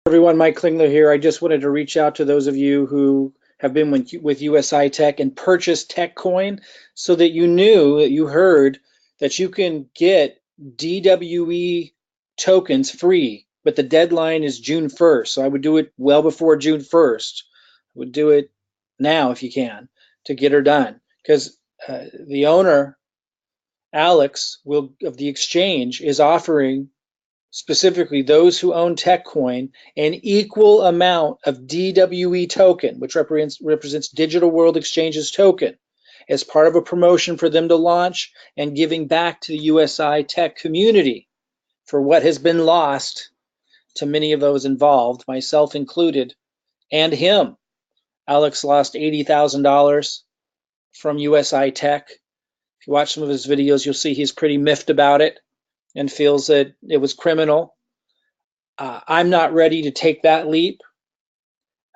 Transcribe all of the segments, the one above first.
Everyone, Mike Klingler here. I just wanted to reach out to those of you who have been with Usi-Tech and purchased TechCoin so that you knew, that you heard that you can get DWE tokens free, but the deadline is June 1st. So I would do it well before June 1st. I would do it now if you can to get her done because the owner, Alex, of the exchange is offering specifically those who own TechCoin, an equal amount of DWE token, which represents Digital World Exchange's token, as part of a promotion for them to launch and giving back to the Usi-Tech community for what has been lost to many of those involved, myself included, and him. Alex lost $80,000 from Usi-Tech. If you watch some of his videos, you'll see he's pretty miffed about it and feels that it was criminal. I'm not ready to take that leap.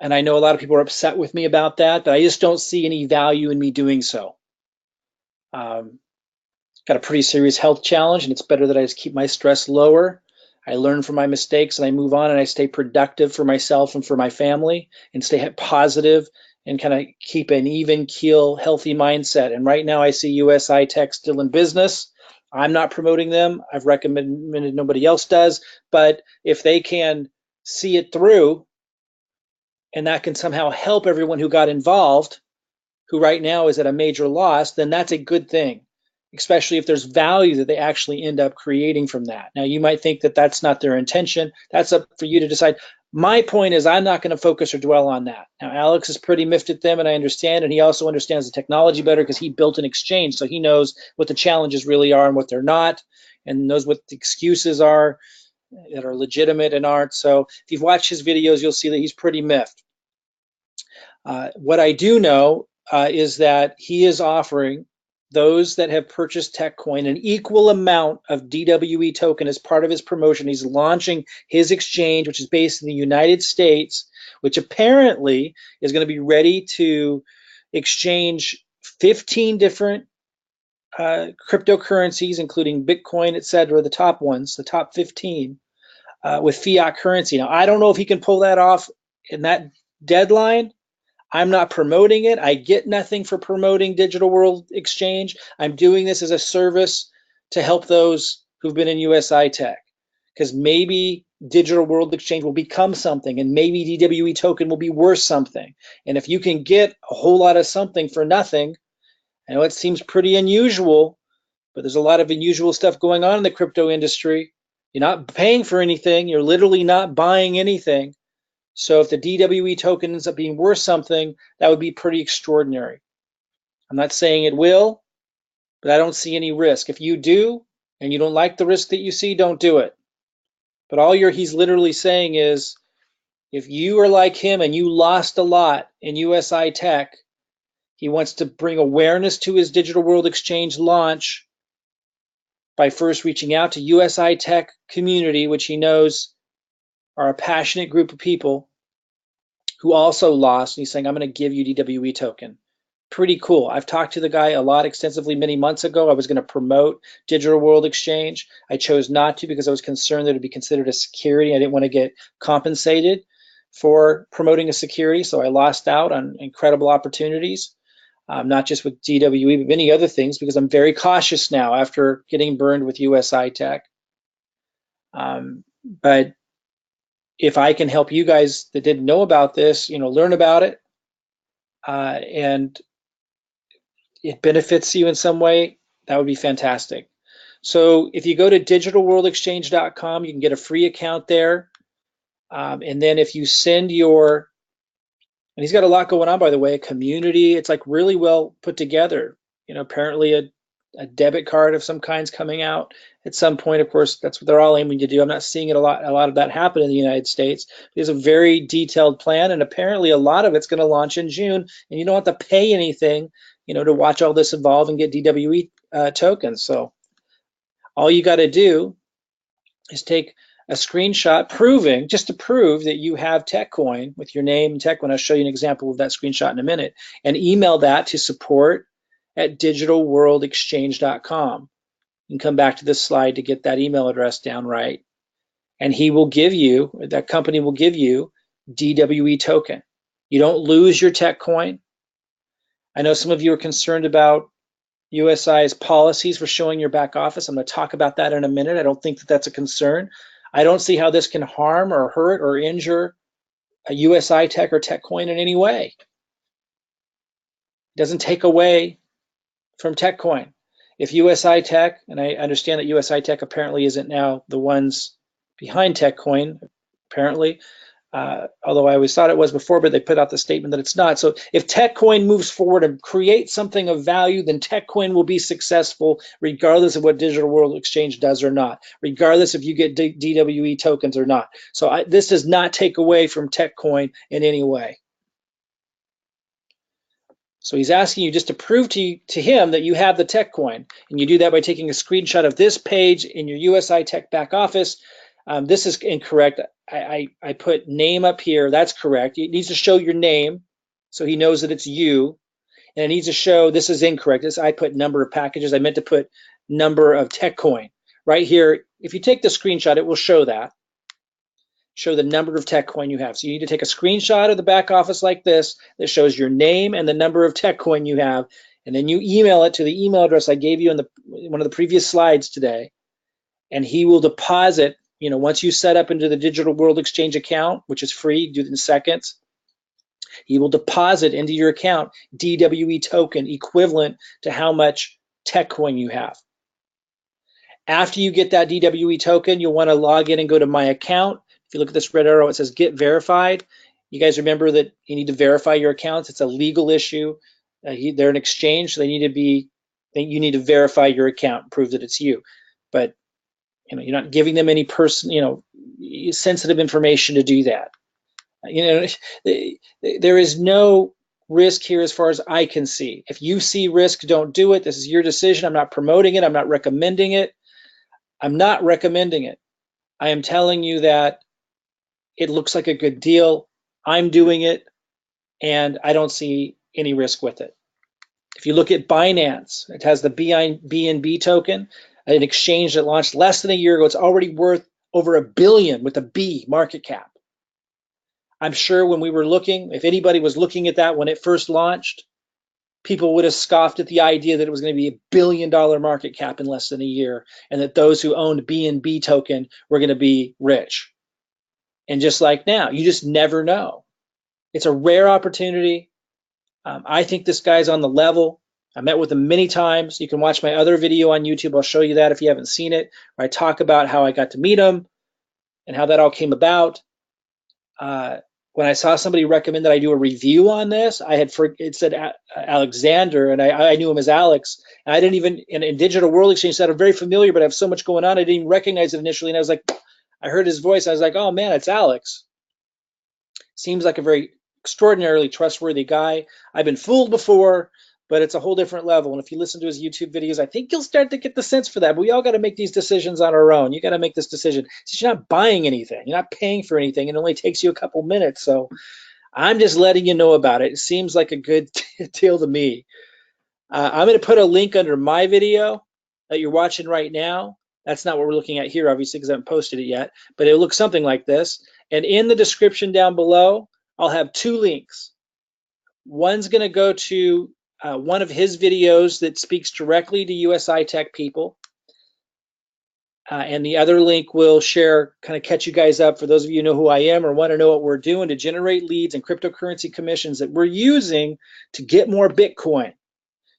And I know a lot of people are upset with me about that, but I just don't see any value in me doing so. Got a pretty serious health challenge, and it's better that I just keep my stress lower. I learn from my mistakes and I move on and I stay productive for myself and for my family and stay positive and kind of keep an even keel, healthy mindset. And right now I see Usi-Tech still in business. I'm not promoting them. I've recommended nobody else does. But if they can see it through and that can somehow help everyone who got involved, who right now is at a major loss, then that's a good thing, especially if there's value that they actually end up creating from that. Now, you might think that that's not their intention. That's up for you to decide. My point is I'm not going to focus or dwell on that. Now, Alex is pretty miffed at them, and I understand, and he also understands the technology better because he built an exchange, so he knows what the challenges really are and what they're not, and knows what the excuses are that are legitimate and aren't. So if you've watched his videos, you'll see that he's pretty miffed. What I do know is that he is offering those that have purchased TechCoin an equal amount of DWE token as part of his promotion. He's launching his exchange, which is based in the United States, which apparently is going to be ready to exchange 15 different cryptocurrencies, including Bitcoin, etc., the top ones, the top 15, with fiat currency. Now, I don't know if he can pull that off in that deadline. I'm not promoting it. I get nothing for promoting Digital World Exchange. I'm doing this as a service to help those who've been in Usi-Tech, because maybe Digital World Exchange will become something and maybe DWE token will be worth something. And if you can get a whole lot of something for nothing, I know it seems pretty unusual, but there's a lot of unusual stuff going on in the crypto industry. You're not paying for anything. You're literally not buying anything. So if the DWE token ends up being worth something, that would be pretty extraordinary. I'm not saying it will, but I don't see any risk. If you do, and you don't like the risk that you see, don't do it. But he's literally saying is, if you are like him and you lost a lot in Usi-Tech, he wants to bring awareness to his Digital World Exchange launch by first reaching out to Usi-Tech community, which he knows are a passionate group of people who also lost, and he's saying, I'm going to give you DWE token. Pretty cool. I've talked to the guy a lot extensively many months ago. I was going to promote Digital World Exchange. I chose not to because I was concerned that it would be considered a security. I didn't want to get compensated for promoting a security, so I lost out on incredible opportunities, not just with DWE, but many other things, because I'm very cautious now after getting burned with Usi-Tech. But if I can help you guys that didn't know about this, learn about it, and it benefits you in some way, that would be fantastic. So if you go to digitalworldexchange.com, you can get a free account there. And then if you send and he's got a lot going on, by the way, a community, it's like really well put together. Apparently a debit card of some kind's coming out at some point. Of course, that's what they're all aiming to do. I'm not seeing a lot of that happen in the United States. There's a very detailed plan, and apparently a lot of it's going to launch in June, and you don't have to pay anything, to watch all this evolve and get DWE tokens. So all you got to do is take a screenshot just to prove that you have TechCoin with your name and TechCoin. I'll show you an example of that screenshot in a minute, and email that to support@digitalworldexchange.com. You can come back to this slide to get that email address down right. and he will give you, that company will give you DWE token. You don't lose your tech coin. I know some of you are concerned about USI's policies for showing your back office. I'm going to talk about that in a minute. I don't think that that's a concern. I don't see how this can harm or hurt or injure a Usi-Tech or tech coin in any way. It doesn't take away from tech coin. If Usi-Tech, and I understand that Usi-Tech apparently isn't now the ones behind tech coin, apparently, although I always thought it was before, but they put out the statement that it's not. So if TechCoin moves forward and creates something of value, then TechCoin will be successful regardless of what Digital World Exchange does or not, regardless if you get DWE tokens or not. So this does not take away from TechCoin in any way. So he's asking you just to prove to him that you have the tech coin, and you do that by taking a screenshot of this page in your Usi-Tech back office. This is incorrect. I put name up here. That's correct. It needs to show your name so he knows that it's you, and it needs to show, this is incorrect. I put number of packages. I meant to put number of tech coin. Right here, if you take the screenshot, it will show that. Show the number of tech coin you have. So you need to take a screenshot of the back office like this that shows your name and the number of tech coin you have, and then you email it to the email address I gave you in one of the previous slides today, and he will deposit, once you set up into the Digital World Exchange account, which is free, do it in seconds, he will deposit into your account DWE token equivalent to how much tech coin you have. After you get that DWE token, you'll want to log in and go to my account. If you look at this red arrow, it says get verified. You guys remember that you need to verify your accounts. It's a legal issue. They're an exchange, so you need to verify your account and prove that it's you. But you're not giving them any sensitive information to do that. There is no risk here as far as I can see. If you see risk, don't do it. This is your decision. I'm not promoting it. I'm not recommending it. I'm not recommending it. I am telling you that it looks like a good deal. I'm doing it, and I don't see any risk with it. If you look at Binance, it has the BNB token, an exchange that launched less than a year ago. It's already worth over $1 billion with a B market cap. I'm sure when we were looking, if anybody was looking at that when it first launched, people would have scoffed at the idea that it was going to be $1 billion market cap in less than a year, and that those who owned BNB token were going to be rich. And just like now, you just never know. It's a rare opportunity. I think this guy's on the level. I met with him many times. You can watch my other video on YouTube. I'll show you that if you haven't seen it, where I talk about how I got to meet him and how that all came about. When I saw somebody recommend that I do a review on this, it said Alexander, and I knew him as Alex. And I didn't even, in Digital World Exchange, said I'm very familiar, but I have so much going on, I didn't even recognize it initially. And I was like, I heard his voice. I was like, oh man, it's Alex. Seems like a very extraordinarily trustworthy guy. I've been fooled before, but it's a whole different level. And if you listen to his YouTube videos, I think you'll start to get the sense for that. But we all got to make these decisions on our own. You got to make this decision. Since you're not buying anything, you're not paying for anything. It only takes you a couple minutes. So I'm just letting you know about it. It seems like a good deal to me. I'm going to put a link under my video that you're watching right now. That's not what we're looking at here, obviously, because I haven't posted it yet. But it looks something like this. And in the description down below, I'll have 2 links. One's going to go to one of his videos that speaks directly to Usi-Tech people. And the other link will kind of catch you guys up for those of you who know who I am or want to know what we're doing to generate leads and cryptocurrency commissions that we're using to get more Bitcoin,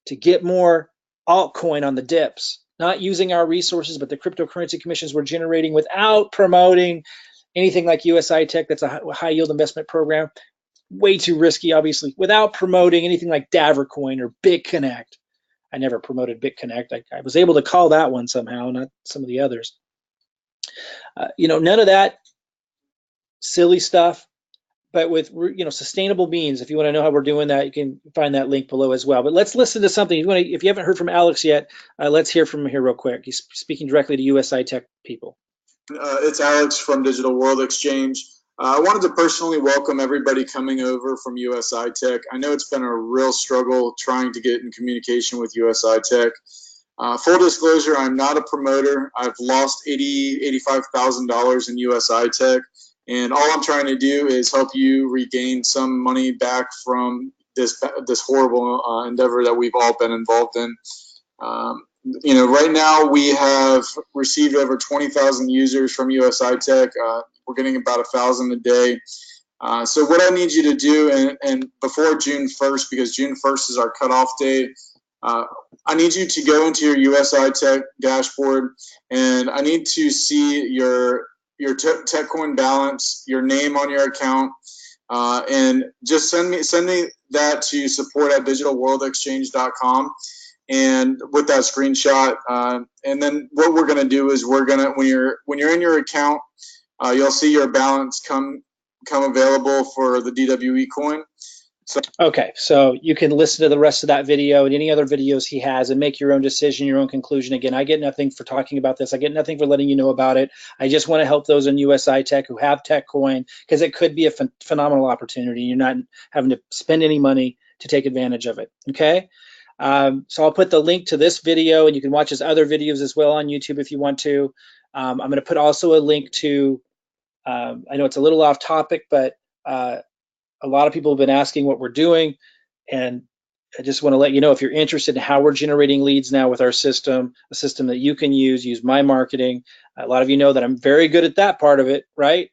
to get more altcoin on the dips. Not using our resources, but the cryptocurrency commissions we're generating without promoting anything like Usi-Tech. That's a high yield investment program. Way too risky, obviously, without promoting anything like Davercoin or BitConnect. I never promoted BitConnect. I was able to call that one somehow, not some of the others. None of that silly stuff, but with sustainable means. If you want to know how we're doing that, you can find that link below as well. But let's listen to something. If you haven't heard from Alex yet, let's hear from him here real quick. He's speaking directly to Usi-Tech people. It's Alex from Digital World Exchange. I wanted to personally welcome everybody coming over from Usi-Tech. I know it's been a real struggle trying to get in communication with Usi-Tech. Full disclosure, I'm not a promoter. I've lost $85,000 in Usi-Tech, and all I'm trying to do is help you regain some money back from this horrible endeavor that we've all been involved in. Right now we have received over 20,000 users from Usi-Tech. We're getting about 1,000 a day. So what I need you to do, and before June 1st, because June 1st is our cutoff date, I need you to go into your Usi-Tech dashboard, and I need to see your TechCoin balance, your name on your account, and just send me that to support@digitalworldexchange.com, and with that screenshot. And then what we're gonna do is when you're in your account, you'll see your balance come available for the DWE coin. Okay, so you can listen to the rest of that video and any other videos he has and make your own decision, your own conclusion. Again, I get nothing for talking about this. I get nothing for letting you know about it. I just want to help those in Usi-Tech who have TechCoin, because it could be a phenomenal opportunity. You're not having to spend any money to take advantage of it, okay? So I'll put the link to this video, and you can watch his other videos as well on YouTube if you want to. I'm going to put also a link to, I know it's a little off topic, but a lot of people have been asking what we're doing, and I just want to let you know, if you're interested in how we're generating leads now with our system, a system that you can use my marketing. A lot of you know that I'm very good at that part of it, right?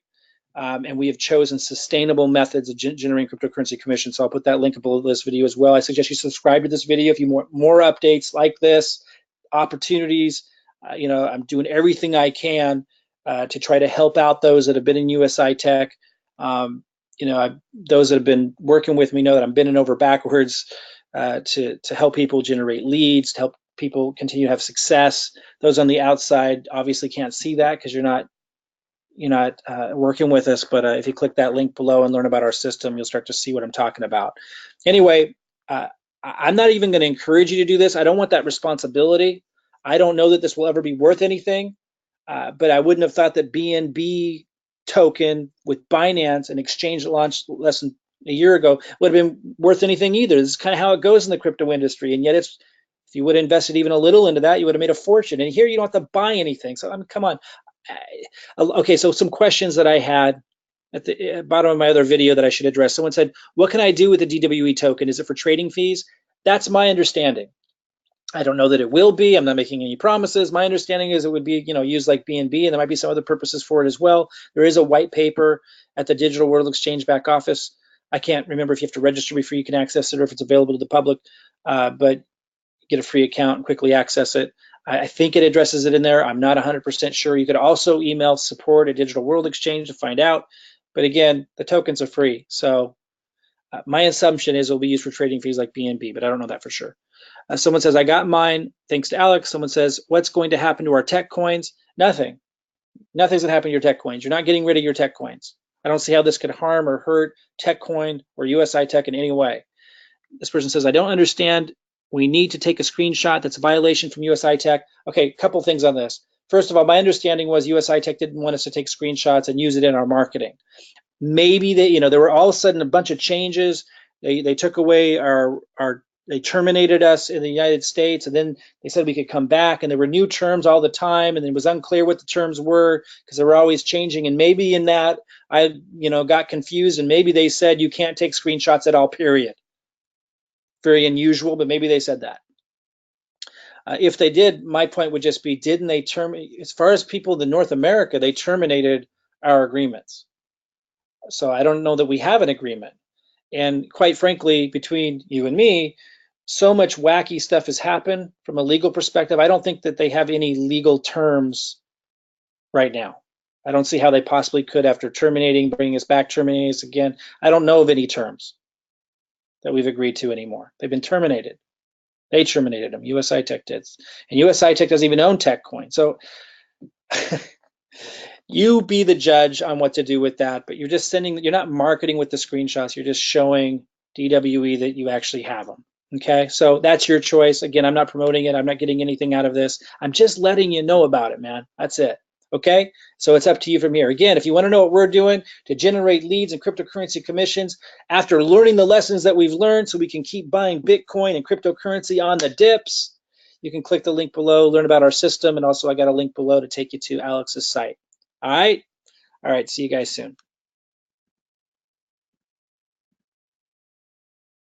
And we have chosen sustainable methods of generating cryptocurrency commission. So I'll put that link below this video as well. I suggest you subscribe to this video if you want more updates like this, opportunities. I'm doing everything I can to try to help out those that have been in Usi-Tech. Those that have been working with me know that I'm bending over backwards to help people generate leads, to help people continue to have success. Those on the outside obviously can't see that because you're not working with us, but if you click that link below and learn about our system, you'll start to see what I'm talking about. Anyway, I'm not even going to encourage you to do this. I don't want that responsibility. I don't know that this will ever be worth anything, but I wouldn't have thought that BNB token with Binance, an exchange that launched less than a year ago, would have been worth anything either. This is kind of how it goes in the crypto industry, and yet if you would have invested even a little into that, you would have made a fortune. And here you don't have to buy anything. So I mean, come on. Okay, so some questions that I had at the bottom of my other video that I should address. Someone said, what can I do with the DWE token? Is it for trading fees? That's my understanding. I don't know that it will be. I'm not making any promises. My understanding is it would be, used like BNB, and there might be some other purposes for it as well. There is a white paper at the Digital World Exchange back office. I can't remember if you have to register before you can access it or if it's available to the public, but get a free account and quickly access it. I think it addresses it in there. I'm not 100% sure. You could also email support@Digital World Exchange to find out. But again, the tokens are free. So my assumption is it'll be used for trading fees like BNB, but I don't know that for sure. Someone says, I got mine, thanks to Alex. Someone says, what's going to happen to our tech coins? Nothing. Nothing's going to happen to your tech coins. You're not getting rid of your tech coins. I don't see how this could harm or hurt tech coin or Usi-Tech in any way. This person says, I don't understand. We need to take a screenshot. That's a violation from Usi-Tech. Okay, a couple things on this. First of all, my understanding was Usi-Tech didn't want us to take screenshots and use it in our marketing. Maybe there were all of a sudden a bunch of changes. They took away they terminated us in the United States, and then they said we could come back, and there were new terms all the time, and it was unclear what the terms were because they were always changing. And maybe in that I got confused, and maybe they said you can't take screenshots at all, period. Very unusual, but maybe they said that. If they did, my point would just be, didn't they terminate, as far as people in North America, they terminated our agreements. So I don't know that we have an agreement. And quite frankly, between you and me, so much wacky stuff has happened from a legal perspective. I don't think that they have any legal terms right now. I don't see how they possibly could after terminating, bringing us back, terminating us again. I don't know of any terms that we've agreed to anymore. They've been terminated. They terminated them. Usi-Tech did. And Usi-Tech doesn't even own TechCoin. So you be the judge on what to do with that, but you're not marketing with the screenshots. You're just showing DWE that you actually have them. Okay, so that's your choice. Again, I'm not promoting it. I'm not getting anything out of this. I'm just letting you know about it, man. That's it. Okay, so it's up to you from here. Again, if you want to know what we're doing to generate leads and cryptocurrency commissions after learning the lessons that we've learned so we can keep buying Bitcoin and cryptocurrency on the dips, You can click the link below, learn about our system, and also I got a link below to take you to Alex's site. All right. All right. See you guys soon.